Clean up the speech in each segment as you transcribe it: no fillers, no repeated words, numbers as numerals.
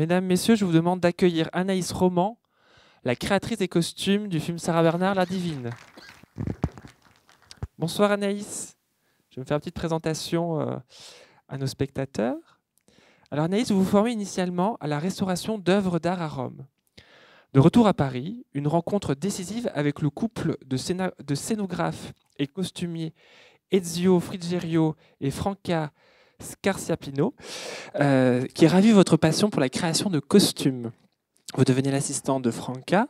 Mesdames, Messieurs, je vous demande d'accueillir Anaïs Roman, la créatrice des costumes du film Sarah Bernard, La Divine. Bonsoir Anaïs. Je vais me faire une petite présentation à nos spectateurs. Alors Anaïs, vous vous formez initialement à la restauration d'œuvres d'art à Rome. De retour à Paris, une rencontre décisive avec le couple de scénographes et costumiers Ezio Frigerio et Franca Scarciapino, qui ravive votre passion pour la création de costumes. Vous devenez l'assistant de Franca,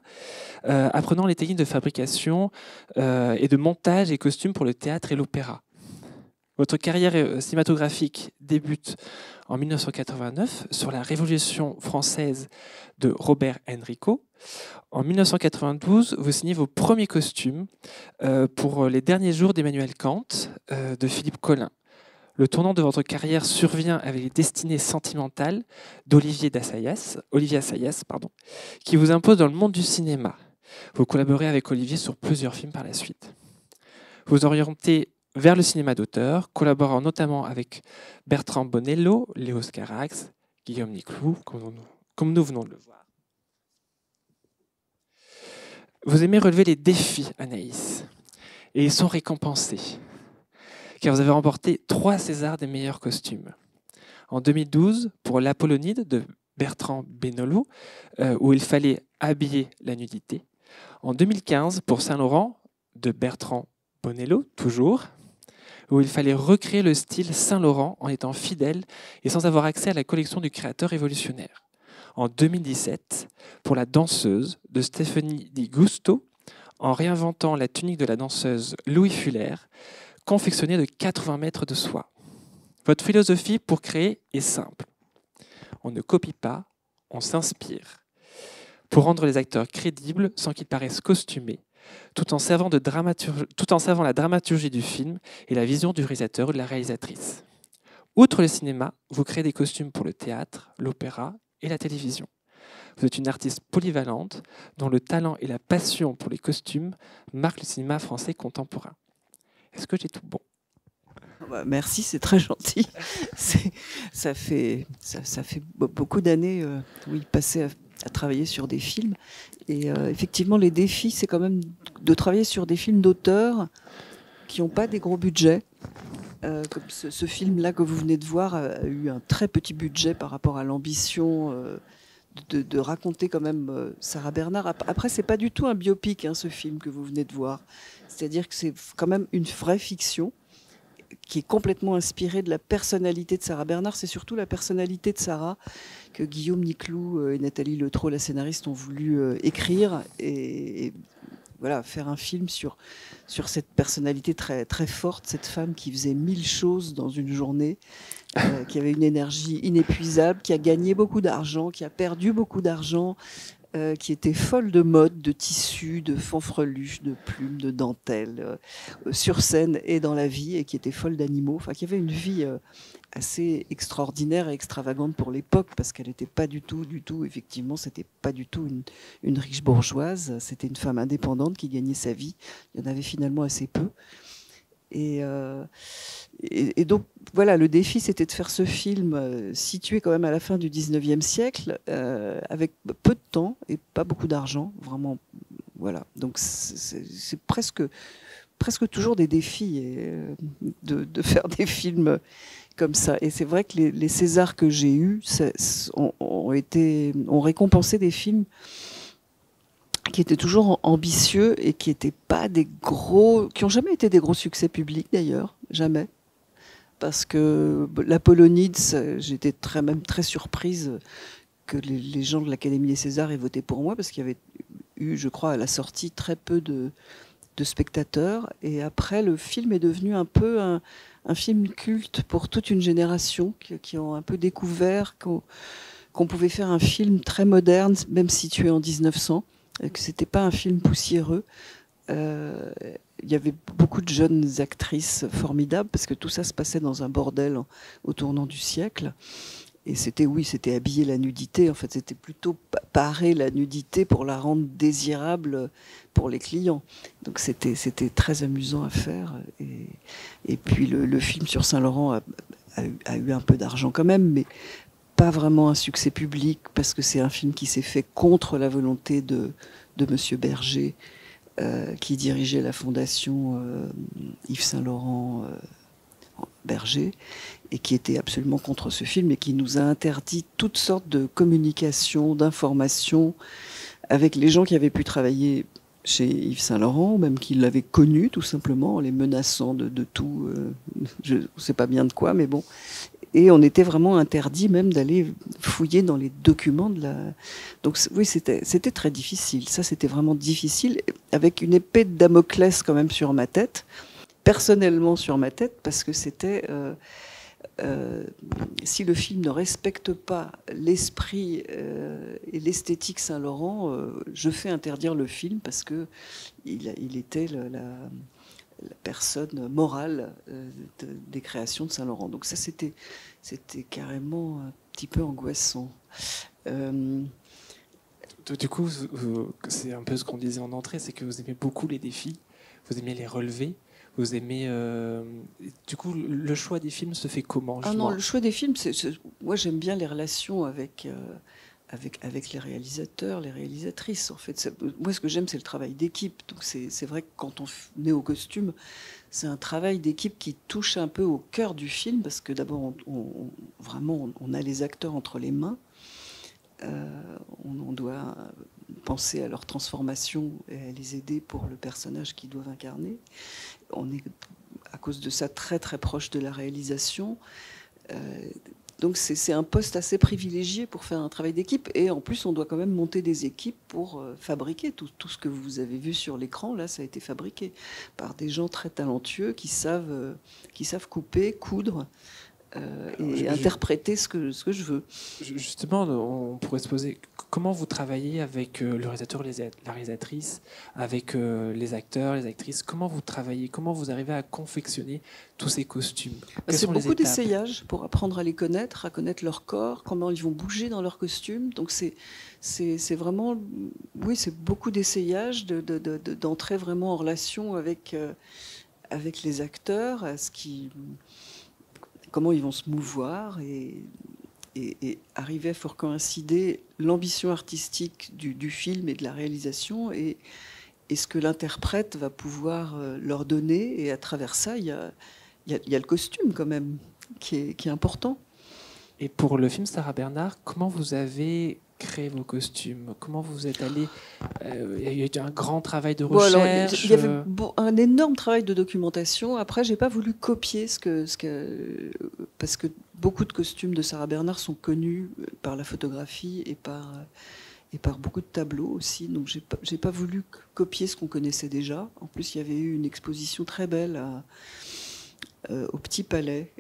apprenant les techniques de fabrication et de montage et costumes pour le théâtre et l'opéra. Votre carrière cinématographique débute en 1989 sur la Révolution française de Robert Enrico. En 1992, vous signez vos premiers costumes pour les derniers jours d'Emmanuel Kant de Philippe Collin. Le tournant de votre carrière survient avec les destinées sentimentales d'Olivier Assayas, qui vous impose dans le monde du cinéma. Vous collaborez avec Olivier sur plusieurs films par la suite. Vous orientez vers le cinéma d'auteur, collaborant notamment avec Bertrand Bonello, Léo Scarax, Guillaume Niclou, comme nous venons de le voir. Vous aimez relever les défis, Anaïs, et ils sont récompensés, car vous avez remporté 3 Césars des meilleurs costumes. En 2012, pour l'Apollonide de Bertrand Bonello, où il fallait habiller la nudité. En 2015, pour Saint-Laurent, de Bertrand Bonello, toujours, où il fallait recréer le style Saint-Laurent en étant fidèle et sans avoir accès à la collection du créateur révolutionnaire. En 2017, pour La danseuse de Stéphanie Di Gusto, en réinventant la tunique de la danseuse Louis Fuller, confectionnée de 80 mètres de soie. Votre philosophie pour créer est simple. On ne copie pas, on s'inspire. Pour rendre les acteurs crédibles sans qu'ils paraissent costumés, tout en servant la dramaturgie du film et la vision du réalisateur ou de la réalisatrice. Outre le cinéma, vous créez des costumes pour le théâtre, l'opéra et la télévision. Vous êtes une artiste polyvalente dont le talent et la passion pour les costumes marquent le cinéma français contemporain. Est-ce que j'ai tout bon ? Merci, c'est très gentil. Ça fait beaucoup d'années passées à travailler sur des films. Et effectivement, les défis, c'est quand même de travailler sur des films d'auteurs qui n'ont pas des gros budgets. Comme ce film-là que vous venez de voir a eu un très petit budget par rapport à l'ambition de raconter quand même Sarah Bernard. Après, c'est pas du tout un biopic, ce film que vous venez de voir. C'est-à-dire que c'est quand même une vraie fiction qui est complètement inspirée de la personnalité de Sarah Bernard. C'est surtout la personnalité de Sarah que Guillaume Niclou et Nathalie Letreau, la scénariste, ont voulu écrire et voilà, faire un film sur cette personnalité très, très forte, cette femme qui faisait 1000 choses dans une journée, qui avait une énergie inépuisable, qui a gagné beaucoup d'argent, qui a perdu beaucoup d'argent, qui était folle de mode, de tissus, de fanfreluches, de plumes, de dentelles, sur scène et dans la vie, et qui était folle d'animaux, enfin qui avait une vie assez extraordinaire et extravagante pour l'époque, parce qu'elle n'était pas du tout, effectivement, c'était pas du tout une riche bourgeoise, c'était une femme indépendante qui gagnait sa vie. Il y en avait finalement assez peu. Et donc, voilà, le défi, c'était de faire ce film situé quand même à la fin du 19e siècle, avec peu de temps et pas beaucoup d'argent, vraiment. Voilà. Donc, c'est presque toujours des défis de faire des films comme ça. Et c'est vrai que les Césars que j'ai eus ont récompensé des films qui étaient toujours ambitieux et qui n'ont jamais été des gros succès publics d'ailleurs, jamais. Parce que l'Apollonide, j'étais même très surprise que les gens de l'Académie des Césars aient voté pour moi, parce qu'il y avait eu, je crois, à la sortie très peu de spectateurs. Et après, le film est devenu un peu un film culte pour toute une génération qui ont un peu découvert qu'on pouvait faire un film très moderne, même situé en 1900. Que c'était pas un film poussiéreux. Il y avait beaucoup de jeunes actrices formidables, parce que tout ça se passait dans un bordel au tournant du siècle. Et c'était habiller la nudité. En fait, c'était plutôt parer la nudité pour la rendre désirable pour les clients. Donc c'était très amusant à faire. Et puis le film sur Saint-Laurent a eu un peu d'argent quand même, mais pas vraiment un succès public parce que c'est un film qui s'est fait contre la volonté de Monsieur Berger, qui dirigeait la fondation Yves Saint-Laurent Berger, et qui était absolument contre ce film et qui nous a interdit toutes sortes de communications, d'informations avec les gens qui avaient pu travailler chez Yves Saint-Laurent, ou même qui l'avaient connu tout simplement, en les menaçant de tout, je ne sais pas bien de quoi, mais bon. Et on était vraiment interdit même d'aller fouiller dans les documents de la... Donc oui, c'était très difficile. Ça, c'était vraiment difficile, avec une épée de Damoclès quand même sur ma tête, personnellement sur ma tête, parce que c'était... si le film ne respecte pas l'esprit et l'esthétique Saint-Laurent, je fais interdire le film parce que il était la personne morale des créations de Saint-Laurent. Donc ça, c'était carrément un petit peu angoissant. Du coup, c'est un peu ce qu'on disait en entrée, c'est que vous aimez beaucoup les défis, vous aimez les relever. Vous aimez. Du coup, le choix des films se fait comment, justement ? Ah non, le choix des films, moi j'aime bien les relations avec les réalisateurs, les réalisatrices. En fait, moi ce que j'aime, c'est le travail d'équipe. Donc c'est vrai que quand on est au costume, c'est un travail d'équipe qui touche un peu au cœur du film, parce que d'abord, vraiment, on a les acteurs entre les mains. On doit penser à leur transformation et à les aider pour le personnage qu'ils doivent incarner. On est, à cause de ça, très très proche de la réalisation. Donc c'est un poste assez privilégié pour faire un travail d'équipe. Et en plus, on doit quand même monter des équipes pour fabriquer tout ce que vous avez vu sur l'écran. Là, ça a été fabriqué par des gens très talentueux qui savent couper, coudre. Et interpréter ce que je veux. Justement, on pourrait se poser comment vous travaillez avec le réalisateur, la réalisatrice, avec les acteurs, les actrices. Comment vous travaillez, comment vous arrivez à confectionner tous ces costumes? C'est beaucoup d'essayages pour apprendre à les connaître, à connaître leur corps, comment ils vont bouger dans leurs costumes. Donc c'est vraiment, oui, c'est beaucoup d'essayages, d'entrer vraiment en relation avec les acteurs, comment ils vont se mouvoir et arriver à faire coïncider l'ambition artistique du film et de la réalisation et ce que l'interprète va pouvoir leur donner. Et à travers ça, il y a le costume quand même qui est important. Et pour le film Sarah Bernard, comment vous avez créé vos costumes? Comment vous êtes allé? Il y a eu un grand travail de recherche. Alors, il y avait un énorme travail de documentation. Après, j'ai pas voulu copier parce que beaucoup de costumes de Sarah Bernard sont connus par la photographie et par beaucoup de tableaux aussi. Donc, j'ai pas voulu copier ce qu'on connaissait déjà. En plus, il y avait eu une exposition très belle au Petit Palais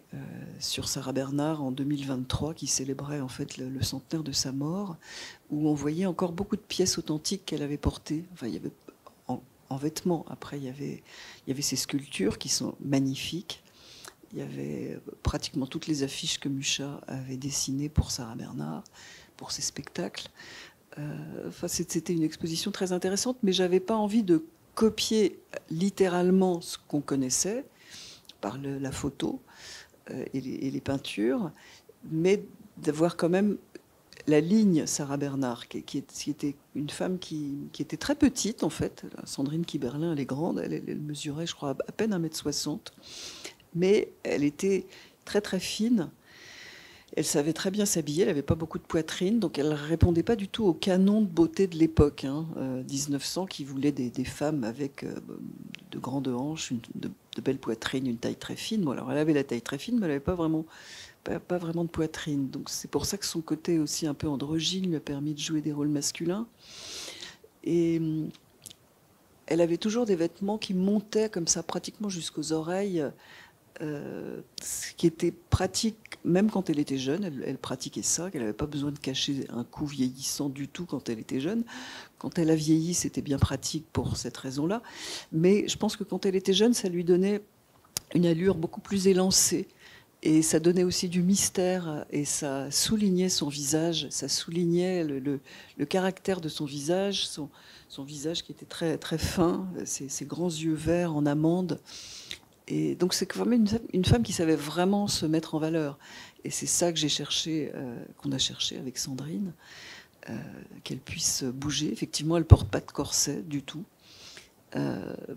sur Sarah Bernard en 2023 qui célébrait en fait le centenaire de sa mort, où on voyait encore beaucoup de pièces authentiques qu'elle avait portées. Enfin, il y avait en vêtements. Après, il y avait ces sculptures qui sont magnifiques. Il y avait pratiquement toutes les affiches que Mucha avait dessinées pour Sarah Bernard, pour ses spectacles. Enfin, c'était une exposition très intéressante, mais j'avais pas envie de copier littéralement ce qu'on connaissait par la photo et les peintures, mais d'avoir quand même la ligne Sarah Bernard, qui était une femme qui était très petite en fait. Sandrine Kiberlin, elle est grande, elle mesurait, je crois, à peine 1,60 m, mais elle était très très fine. Elle savait très bien s'habiller, elle n'avait pas beaucoup de poitrine, donc elle ne répondait pas du tout au canon de beauté de l'époque, 1900, qui voulait des femmes avec de grandes hanches, de belles poitrines, une taille très fine. Bon, alors elle avait la taille très fine, mais elle n'avait pas vraiment de poitrine. Donc c'est pour ça que son côté aussi un peu androgyne lui a permis de jouer des rôles masculins. Et elle avait toujours des vêtements qui montaient comme ça, pratiquement jusqu'aux oreilles, ce qui était pratique, même quand elle était jeune, elle pratiquait ça, qu'elle n'avait pas besoin de cacher un cou vieillissant du tout quand elle était jeune. Quand elle a vieilli, c'était bien pratique pour cette raison-là. Mais je pense que quand elle était jeune, ça lui donnait une allure beaucoup plus élancée. Et ça donnait aussi du mystère et ça soulignait son visage, ça soulignait le caractère de son visage, son visage qui était très, très fin, ses grands yeux verts en amande. Et donc c'est quand même une femme qui savait vraiment se mettre en valeur. Et c'est ça que j'ai cherché, qu'on a cherché avec Sandrine, qu'elle puisse bouger. Effectivement, elle ne porte pas de corset du tout.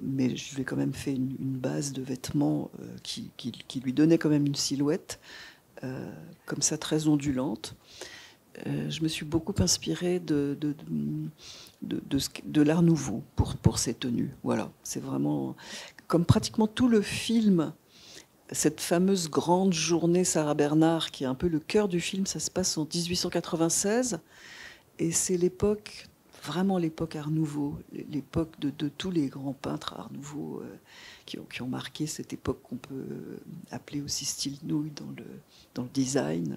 Mais je lui ai quand même fait une base de vêtements qui lui donnait quand même une silhouette, comme ça, très ondulante. Je me suis beaucoup inspirée de l'Art Nouveau pour ces tenues. Voilà, c'est vraiment... Comme pratiquement tout le film, cette fameuse grande journée Sarah Bernhardt, qui est un peu le cœur du film, ça se passe en 1896, et c'est l'époque, vraiment l'époque Art Nouveau, l'époque de tous les grands peintres Art Nouveau qui ont marqué cette époque qu'on peut appeler aussi style nouille dans le design,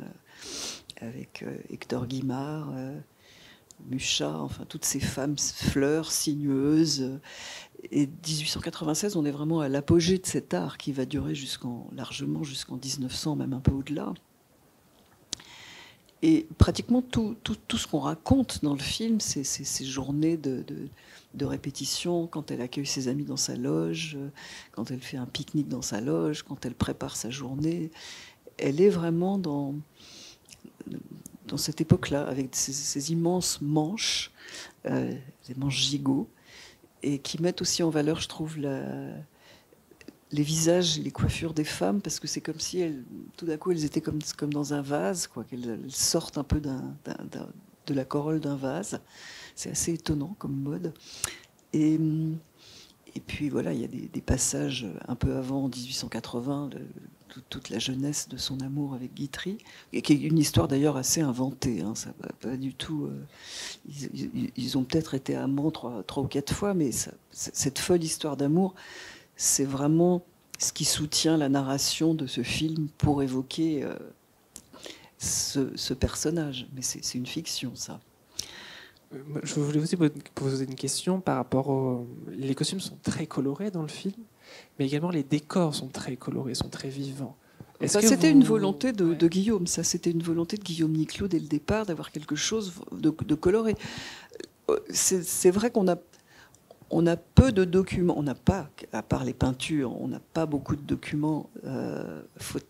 avec Hector Guimard, Mucha, enfin toutes ces femmes fleurs, sinueuses. Et 1896, on est vraiment à l'apogée de cet art qui va durer largement jusqu'en 1900, même un peu au-delà. Et pratiquement tout ce qu'on raconte dans le film, c'est ces journées de répétition, quand elle accueille ses amis dans sa loge, quand elle fait un pique-nique dans sa loge, quand elle prépare sa journée. Elle est vraiment dans cette époque-là, avec ces immenses manches, des manches gigots, et qui mettent aussi en valeur, je trouve, les visages et les coiffures des femmes, parce que c'est comme si tout d'un coup elles étaient comme dans un vase, quoi, qu'elles sortent un peu de la corolle d'un vase. C'est assez étonnant comme mode. Et puis voilà, il y a des passages un peu avant, en 1880, toute la jeunesse de son amour avec Guitry, et qui est une histoire d'ailleurs assez inventée. Hein, ça va pas du tout. Ils ont peut-être été amants trois ou quatre fois, mais cette folle histoire d'amour, c'est vraiment ce qui soutient la narration de ce film pour évoquer ce personnage. Mais c'est une fiction, ça. Je voulais aussi poser une question par rapport Les costumes sont très colorés dans le film, mais également les décors sont très colorés, sont très vivants. C'était une volonté de Guillaume, ça. C'était une volonté de Guillaume Niclot dès le départ, d'avoir quelque chose de coloré. C'est vrai qu'on a peu de documents, on n'a pas, à part les peintures, on n'a pas beaucoup de documents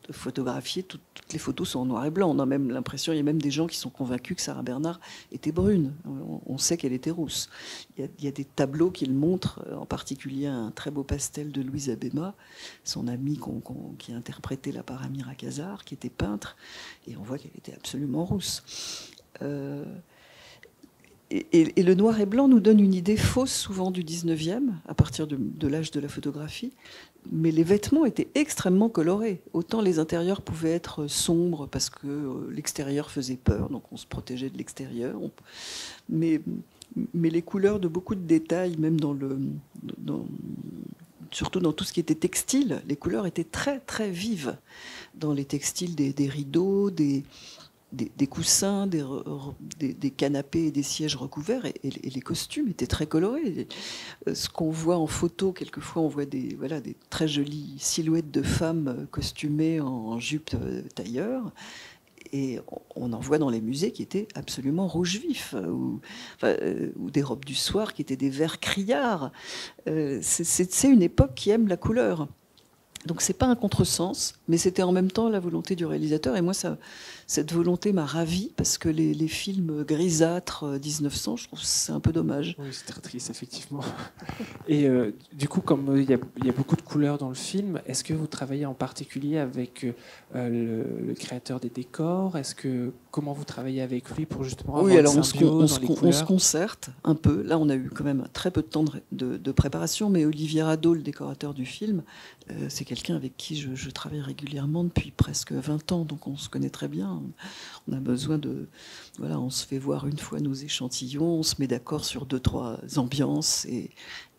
photographiés. Toutes les photos sont en noir et blanc. On a même l'impression, il y a même des gens qui sont convaincus que Sarah Bernhardt était brune. On sait qu'elle était rousse. Il y a des tableaux qui le montrent, en particulier un très beau pastel de Louise Abéma, son amie qui a interprété la par Amira Kazar, qui était peintre, et on voit qu'elle était absolument rousse. Et le noir et blanc nous donne une idée fausse souvent du 19e, à partir de l'âge de la photographie. Mais les vêtements étaient extrêmement colorés. Autant les intérieurs pouvaient être sombres parce que l'extérieur faisait peur, donc on se protégeait de l'extérieur. Mais les couleurs de beaucoup de détails, même surtout dans tout ce qui était textile, les couleurs étaient très très vives. Dans les textiles des rideaux, des coussins, des canapés et des sièges recouverts, et les costumes étaient très colorés. Ce qu'on voit en photo, quelquefois, on voit des très jolies silhouettes de femmes costumées en jupe tailleur, et on en voit dans les musées qui étaient absolument rouge vif, ou des robes du soir qui étaient des verts criards. C'est une époque qui aime la couleur. Donc c'est pas un contresens, mais c'était en même temps la volonté du réalisateur. Et moi, cette volonté m'a ravie, parce que les films grisâtres 1900, je trouve que c'est un peu dommage. Oui, c'est très triste, effectivement. Et du coup, comme il y a beaucoup de couleurs dans le film, est-ce que vous travaillez en particulier avec le créateur des décors? Comment vous travaillez avec lui pour justement avoir une symbiose dans les couleurs? On se concerte un peu. Là, on a eu quand même très peu de temps de préparation, mais Olivier Radaud, le décorateur du film, c'est quelqu'un avec qui je travaille régulièrement depuis presque 20 ans, donc on se connaît très bien. On a besoin on se fait voir une fois nos échantillons, on se met d'accord sur 2-3 ambiances, et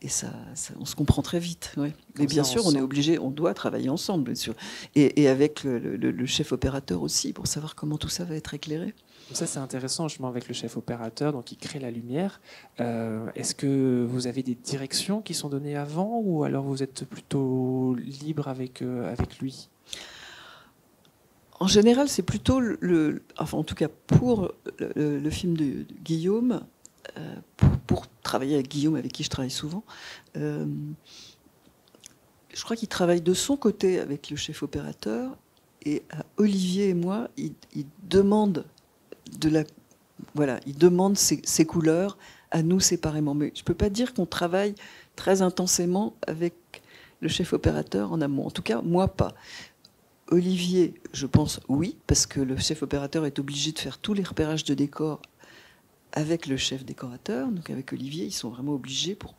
ça, on se comprend très vite. Ouais. Mais bien sûr, on est obligé, on doit travailler ensemble, bien sûr. Et avec le chef opérateur aussi, pour savoir comment tout ça va être éclairé. Ça, c'est intéressant, justement, avec le chef opérateur, donc il crée la lumière. Est-ce que vous avez des directions qui sont données avant, ou alors vous êtes plutôt libre avec lui? En général, c'est plutôt enfin, en tout cas pour le film de Guillaume, pour travailler avec Guillaume, avec qui je travaille souvent, je crois qu'il travaille de son côté avec le chef opérateur, et à Olivier et moi, il demande il demande ses couleurs à nous séparément. Mais je peux pas dire qu'on travaille très intensément avec le chef opérateur en amont. En tout cas, moi pas. Olivier, je pense oui, parce que le chef opérateur est obligé de faire tous les repérages de décors avec le chef décorateur. Donc avec Olivier, ils sont vraiment obligés pour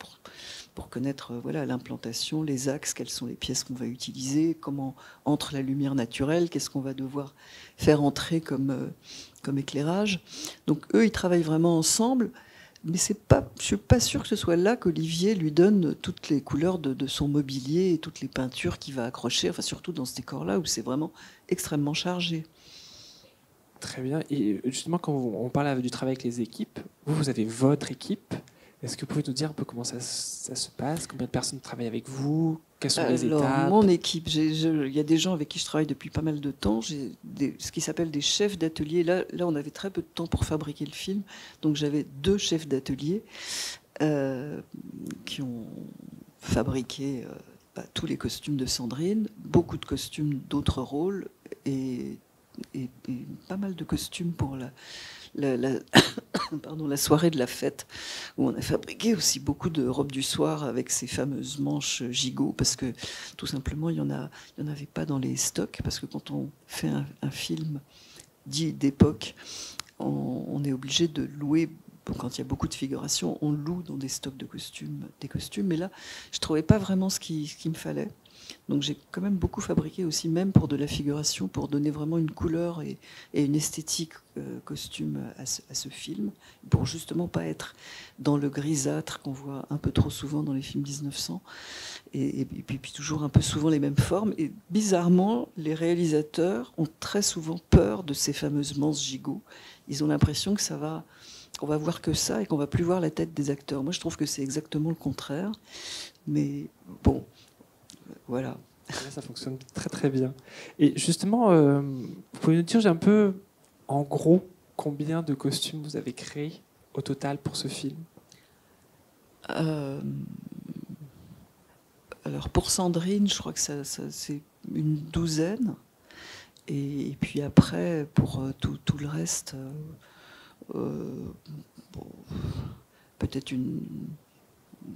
connaître l'implantation, les axes, quelles sont les pièces qu'on va utiliser, comment entre la lumière naturelle, qu'est-ce qu'on va devoir faire entrer comme éclairage. Donc eux, ils travaillent vraiment ensemble. Mais je ne suis pas sûre que ce soit là qu'Olivier lui donne toutes les couleurs de son mobilier et toutes les peintures qu'il va accrocher, enfin surtout dans ce décor-là où c'est vraiment extrêmement chargé. Très bien. Et justement, quand on parle du travail avec les équipes, vous avez votre équipe. Est-ce que vous pouvez nous dire un peu comment ça se passe? Combien de personnes travaillent avec vous? Quelles sont les étapes? Mon équipe, il y a des gens avec qui je travaille depuis pas mal de temps. J'ai ce qui s'appelle des chefs d'atelier. Là, on avait très peu de temps pour fabriquer le film. Donc j'avais 2 chefs d'atelier qui ont fabriqué tous les costumes de Sandrine, beaucoup de costumes d'autres rôles et pas mal de costumes pour la soirée de la fête, où on a fabriqué aussi beaucoup de robes du soir avec ces fameuses manches gigots, parce que tout simplement il y en avait pas dans les stocks, parce que quand on fait un film dit d'époque, on est obligé de louer. Quand il y a beaucoup de figurations, on loue dans des stocks de costumes, des costumes. Mais là, je trouvais pas vraiment ce qu'il me fallait. Donc j'ai quand même beaucoup fabriqué aussi, même pour de la figuration, pour donner vraiment une couleur et une esthétique costume à ce film, pour justement pas être dans le grisâtre qu'on voit un peu trop souvent dans les films 1900, et puis toujours un peu souvent les mêmes formes. Et bizarrement, les réalisateurs ont très souvent peur de ces fameuses manches gigots. Ils ont l'impression que on va voir que ça et qu'on va plus voir la tête des acteurs. Moi, je trouve que c'est exactement le contraire. Mais bon, voilà. Ça fonctionne très très bien. Et justement, vous pouvez nous dire un peu, en gros, combien de costumes vous avez créés au total pour ce film? Alors pour Sandrine, je crois que c'est une 12aine. Et puis après, pour tout le reste, peut-être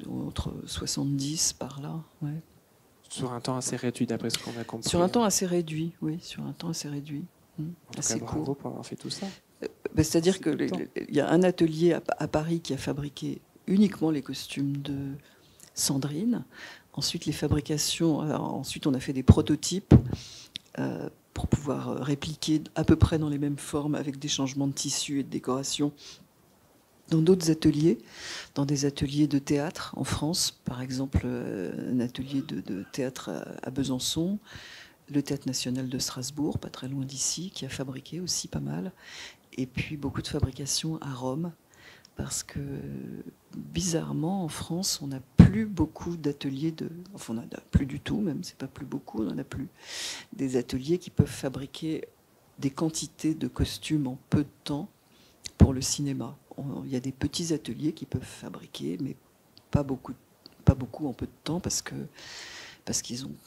entre 70 par là. Ouais. Sur un temps assez réduit, d'après ce qu'on a compris. Sur un temps assez réduit, oui, sur un temps assez réduit. Assez court. Bravo pour avoir fait tout ça. C'est-à-dire qu'il y a un atelier à Paris qui a fabriqué uniquement les costumes de Sandrine. Ensuite, les fabrications. Ensuite, on a fait des prototypes pour pouvoir répliquer à peu près dans les mêmes formes, avec des changements de tissu et de décoration, dans d'autres ateliers, dans des ateliers de théâtre en France, par exemple un atelier de théâtre à Besançon, le Théâtre National de Strasbourg, pas très loin d'ici, qui a fabriqué aussi pas mal, et puis beaucoup de fabrication à Rome, parce que bizarrement en France on n'a plus beaucoup d'ateliers enfin on n'en a plus du tout, même c'est pas plus beaucoup, on n'en a plus, des ateliers qui peuvent fabriquer des quantités de costumes en peu de temps pour le cinéma. Il y a des petits ateliers qui peuvent fabriquer, mais pas beaucoup en peu de temps, parce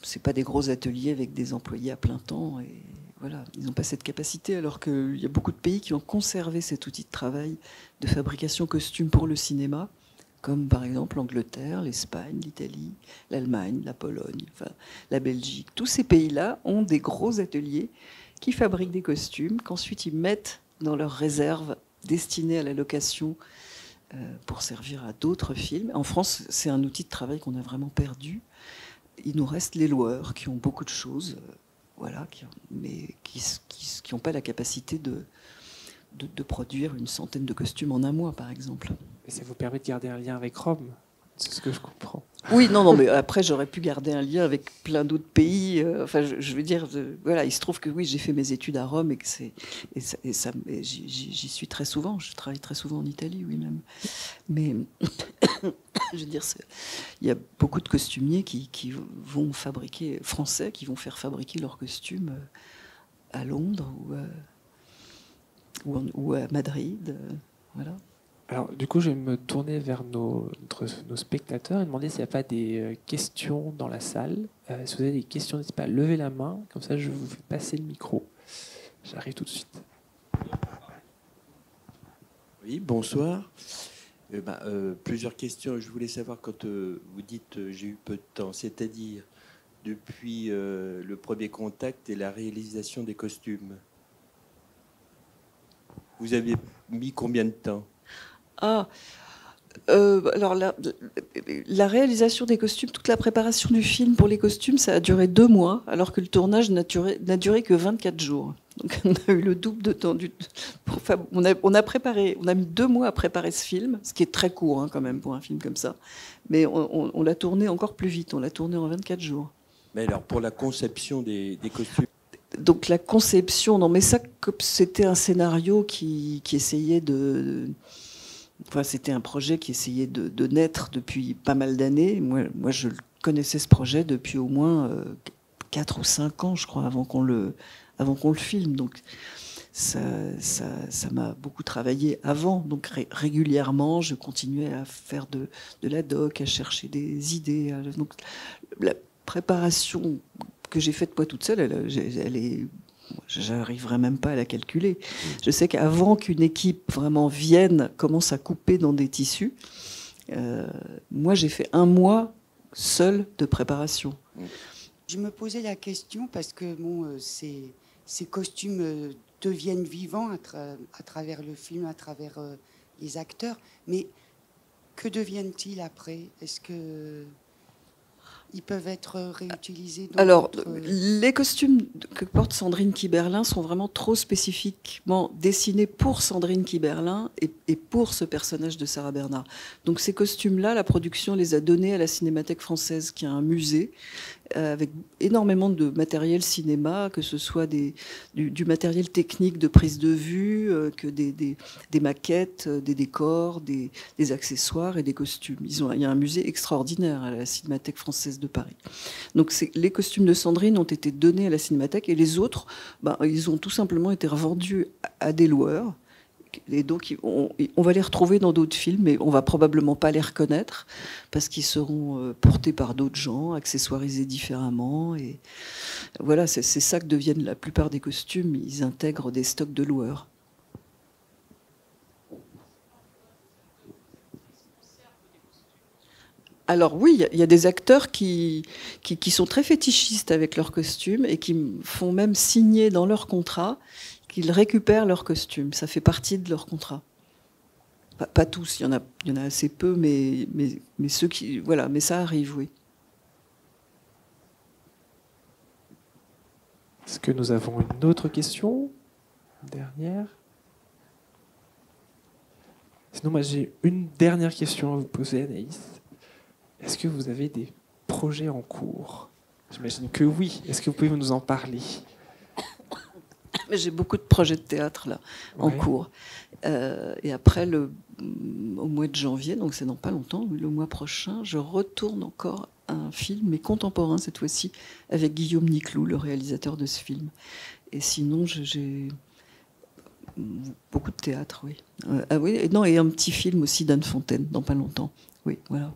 c'est pas des gros ateliers avec des employés à plein temps, et voilà, ils n'ont pas cette capacité, alors qu'il y a beaucoup de pays qui ont conservé cet outil de travail de fabrication costume pour le cinéma, comme par exemple l'Angleterre, l'Espagne, l'Italie, l'Allemagne, la Pologne, enfin, la Belgique. Tous ces pays-là ont des gros ateliers qui fabriquent des costumes, qu'ensuite ils mettent dans leurs réserves destinées à la location pour servir à d'autres films. En France, c'est un outil de travail qu'on a vraiment perdu. Il nous reste les loueurs qui ont beaucoup de choses, mais qui n'ont pas la capacité de produire une centaine de costumes en un mois, par exemple. Et ça vous permet de garder un lien avec Rome, c'est ce que je comprends. Oui, non, mais après, j'aurais pu garder un lien avec plein d'autres pays. Enfin, je veux dire, voilà, il se trouve que oui, j'ai fait mes études à Rome et j'y suis très souvent. Je travaille très souvent en Italie, oui, même. Mais je veux dire, il y a beaucoup de costumiers qui vont fabriquer, français, qui vont faire fabriquer leurs costumes à Londres ou à Madrid, voilà. Alors, du coup, je vais me tourner vers nos spectateurs et demander s'il n'y a pas des questions dans la salle. Si vous avez des questions, n'hésitez pas à lever la main. Comme ça, je vous fais passer le micro. J'arrive tout de suite. Oui, bonsoir. Plusieurs questions. Je voulais savoir, quand vous dites j'ai eu peu de temps, c'est-à-dire depuis le premier contact et la réalisation des costumes. Vous avez mis combien de temps? Alors la réalisation des costumes, toute la préparation du film pour les costumes, ça a duré 2 mois, alors que le tournage n'a duré que 24 jours. Donc on a eu le double de temps. On a mis 2 mois à préparer ce film, ce qui est très court quand même pour un film comme ça. Mais on l'a tourné encore plus vite, on l'a tourné en 24 jours. Mais alors, pour la conception des costumes? Donc la conception, non mais ça, c'était un scénario qui essayait Enfin, c'était un projet qui essayait de naître depuis pas mal d'années. Moi, je connaissais ce projet depuis au moins 4 ou 5 ans, je crois, avant qu'on le filme. Donc ça m'a beaucoup travaillé avant. Donc régulièrement, je continuais à faire de la doc, à chercher des idées. Donc la préparation que j'ai faite moi toute seule, elle est... J'arriverai même pas à la calculer. Je sais qu'avant qu'une équipe vraiment vienne, commence à couper dans des tissus, moi j'ai fait 1 mois seul de préparation. Je me posais la question parce que ces costumes deviennent vivants à travers le film, à travers les acteurs. Mais que deviennent-ils après? Est-ce que ils peuvent être réutilisés dans Alors, les costumes que porte Sandrine Kiberlin sont vraiment trop spécifiquement dessinés pour Sandrine Kiberlin et pour ce personnage de Sarah Bernard. Donc ces costumes-là, la production les a donnés à la Cinémathèque française, qui a un musée, avec énormément de matériel cinéma, que ce soit du matériel technique de prise de vue, que des maquettes, des décors, des accessoires et des costumes. Il y a un musée extraordinaire à la Cinémathèque française de Paris. Donc les costumes de Sandrine ont été donnés à la Cinémathèque et les autres, ils ont tout simplement été revendus à des loueurs. Et donc, on va les retrouver dans d'autres films, mais on va probablement pas les reconnaître parce qu'ils seront portés par d'autres gens, accessoirisés différemment. Et voilà, c'est ça que deviennent la plupart des costumes. Ils intègrent des stocks de loueurs. Alors oui, il y a des acteurs qui sont très fétichistes avec leurs costumes et qui font même signer dans leur contrat qu'ils récupèrent leurs costumes. Ça fait partie de leur contrat. Pas tous, il y en a assez peu, mais ceux qui... Voilà, mais ça arrive, oui. Est-ce que nous avons une autre question? Une dernière? Sinon, moi, j'ai une dernière question à vous poser, Anaïs. Est-ce que vous avez des projets en cours? J'imagine que oui. Est-ce que vous pouvez nous en parler? J'ai beaucoup de projets de théâtre là, en cours. Et après, au mois de janvier, donc c'est dans pas longtemps, le mois prochain, je retourne encore à un film, mais contemporain cette fois-ci, avec Guillaume Niclou, le réalisateur de ce film. Et sinon, j'ai beaucoup de théâtre, oui. Et un petit film aussi d'Anne Fontaine, dans pas longtemps. Oui, voilà.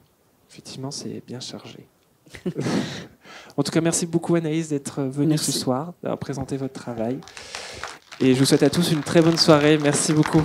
Effectivement, c'est bien chargé. En tout cas, merci beaucoup Anaïs d'être venue ce soir, d'avoir présenté votre travail. Et je vous souhaite à tous une très bonne soirée. Merci beaucoup.